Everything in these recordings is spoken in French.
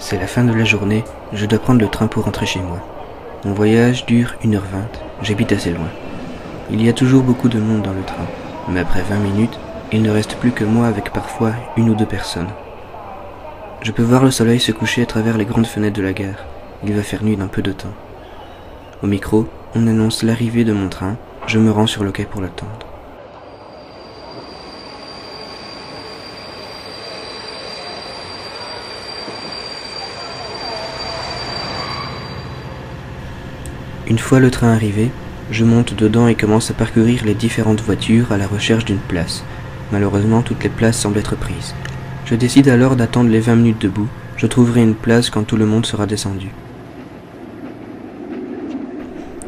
C'est la fin de la journée, je dois prendre le train pour rentrer chez moi. Mon voyage dure 1h20, j'habite assez loin. Il y a toujours beaucoup de monde dans le train, mais après 20 minutes, il ne reste plus que moi avec parfois 1 ou 2 personnes. Je peux voir le soleil se coucher à travers les grandes fenêtres de la gare. Il va faire nuit dans peu de temps. Au micro, on annonce l'arrivée de mon train, je me rends sur le quai pour l'attendre. Une fois le train arrivé, je monte dedans et commence à parcourir les différentes voitures à la recherche d'une place. Malheureusement, toutes les places semblent être prises. Je décide alors d'attendre les 20 minutes debout. Je trouverai une place quand tout le monde sera descendu.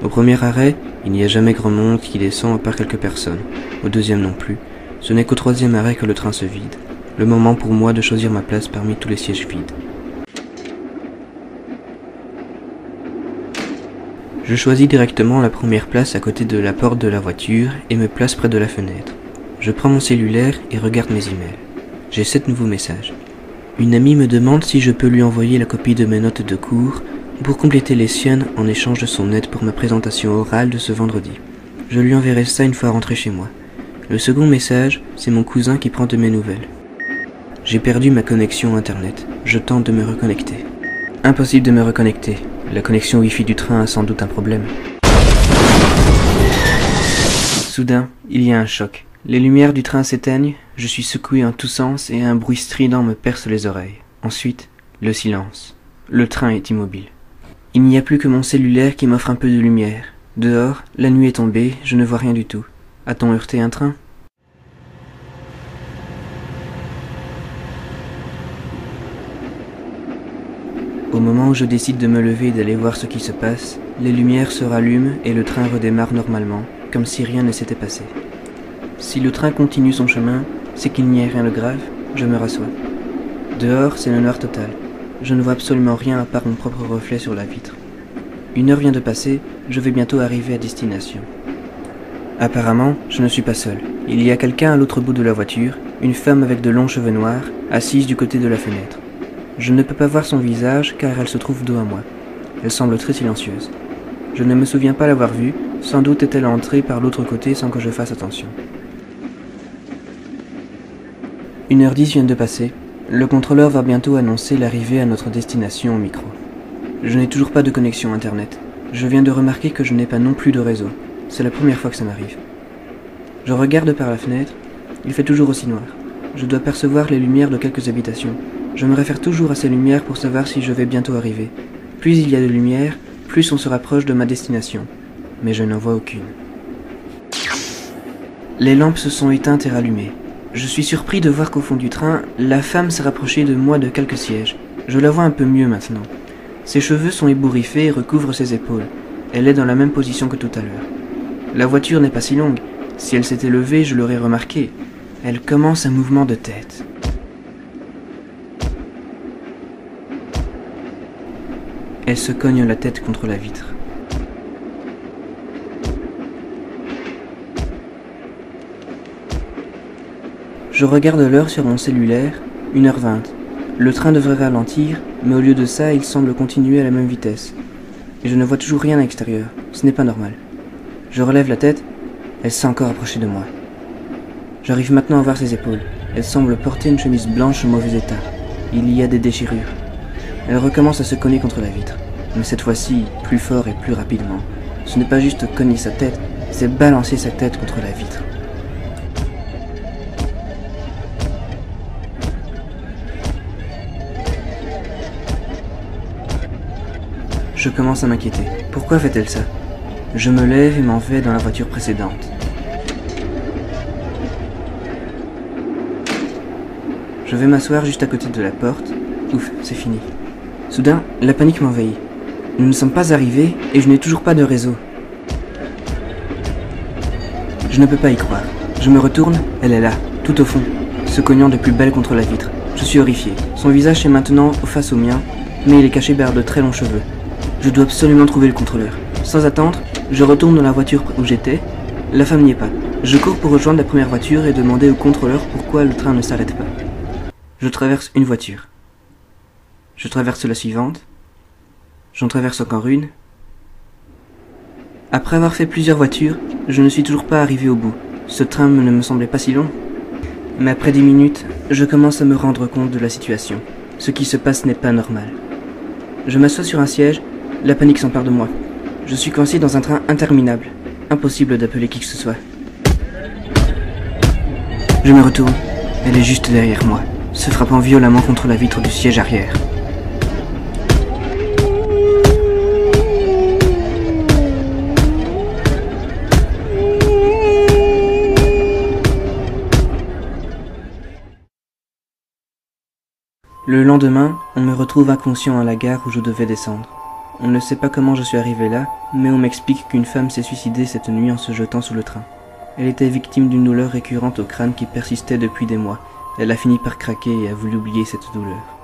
Au premier arrêt, il n'y a jamais grand monde qui descend à part quelques personnes. Au deuxième non plus. Ce n'est qu'au troisième arrêt que le train se vide. Le moment pour moi de choisir ma place parmi tous les sièges vides. Je choisis directement la première place à côté de la porte de la voiture et me place près de la fenêtre. Je prends mon cellulaire et regarde mes emails. J'ai 7 nouveaux messages. Une amie me demande si je peux lui envoyer la copie de mes notes de cours pour compléter les siennes en échange de son aide pour ma présentation orale de ce vendredi. Je lui enverrai ça une fois rentré chez moi. Le second message, c'est mon cousin qui prend de mes nouvelles. J'ai perdu ma connexion internet. Je tente de me reconnecter. Impossible de me reconnecter. La connexion Wi-Fi du train a sans doute un problème. Soudain, il y a un choc. Les lumières du train s'éteignent, je suis secoué en tous sens et un bruit strident me perce les oreilles. Ensuite, le silence. Le train est immobile. Il n'y a plus que mon cellulaire qui m'offre un peu de lumière. Dehors, la nuit est tombée, je ne vois rien du tout. A-t-on heurté un train ? Au moment où je décide de me lever et d'aller voir ce qui se passe, les lumières se rallument et le train redémarre normalement, comme si rien ne s'était passé. Si le train continue son chemin, c'est qu'il n'y a rien de grave, je me rassois. Dehors, c'est le noir total. Je ne vois absolument rien à part mon propre reflet sur la vitre. 1 heure vient de passer, je vais bientôt arriver à destination. Apparemment, je ne suis pas seul. Il y a quelqu'un à l'autre bout de la voiture, une femme avec de longs cheveux noirs, assise du côté de la fenêtre. Je ne peux pas voir son visage car elle se trouve dos à moi. Elle semble très silencieuse. Je ne me souviens pas l'avoir vue, sans doute est-elle entrée par l'autre côté sans que je fasse attention. 1h10 vient de passer. Le contrôleur va bientôt annoncer l'arrivée à notre destination au micro. Je n'ai toujours pas de connexion internet. Je viens de remarquer que je n'ai pas non plus de réseau. C'est la première fois que ça m'arrive. Je regarde par la fenêtre. Il fait toujours aussi noir. Je dois percevoir les lumières de quelques habitations. Je me réfère toujours à ces lumières pour savoir si je vais bientôt arriver. Plus il y a de lumière, plus on se rapproche de ma destination. Mais je n'en vois aucune. Les lampes se sont éteintes et rallumées. Je suis surpris de voir qu'au fond du train, la femme s'est rapprochée de moi de quelques sièges. Je la vois un peu mieux maintenant. Ses cheveux sont ébouriffés et recouvrent ses épaules. Elle est dans la même position que tout à l'heure. La voiture n'est pas si longue. Si elle s'était levée, je l'aurais remarqué. Elle commence un mouvement de tête. Elle se cogne la tête contre la vitre. Je regarde l'heure sur mon cellulaire, 1h20. Le train devrait ralentir, mais au lieu de ça, il semble continuer à la même vitesse. Et je ne vois toujours rien à l'extérieur. Ce n'est pas normal. Je relève la tête, elle s'est encore approchée de moi. J'arrive maintenant à voir ses épaules. Elle semble porter une chemise blanche en mauvais état. Il y a des déchirures. Elle recommence à se cogner contre la vitre, mais cette fois-ci plus fort et plus rapidement. Ce n'est pas juste cogner sa tête, c'est balancer sa tête contre la vitre. Je commence à m'inquiéter. Pourquoi fait-elle ça? Je me lève et m'en vais dans la voiture précédente. Je vais m'asseoir juste à côté de la porte. Ouf, c'est fini. Soudain, la panique m'envahit. Nous ne sommes pas arrivés et je n'ai toujours pas de réseau. Je ne peux pas y croire. Je me retourne, elle est là, tout au fond, se cognant de plus belle contre la vitre. Je suis horrifié. Son visage est maintenant face au mien, mais il est caché derrière de très longs cheveux. Je dois absolument trouver le contrôleur. Sans attendre, je retourne dans la voiture où j'étais. La femme n'y est pas. Je cours pour rejoindre la première voiture et demander au contrôleur pourquoi le train ne s'arrête pas. Je traverse une voiture. Je traverse la suivante. J'en traverse encore une. Après avoir fait plusieurs voitures, je ne suis toujours pas arrivé au bout. Ce train ne me semblait pas si long. Mais après 10 minutes, je commence à me rendre compte de la situation. Ce qui se passe n'est pas normal. Je m'assois sur un siège, la panique s'empare de moi. Je suis coincé dans un train interminable. Impossible d'appeler qui que ce soit. Je me retourne. Elle est juste derrière moi, se frappant violemment contre la vitre du siège arrière. Le lendemain, on me retrouve inconscient à la gare où je devais descendre. On ne sait pas comment je suis arrivé là, mais on m'explique qu'une femme s'est suicidée cette nuit en se jetant sous le train. Elle était victime d'une douleur récurrente au crâne qui persistait depuis des mois. Elle a fini par craquer et a voulu oublier cette douleur.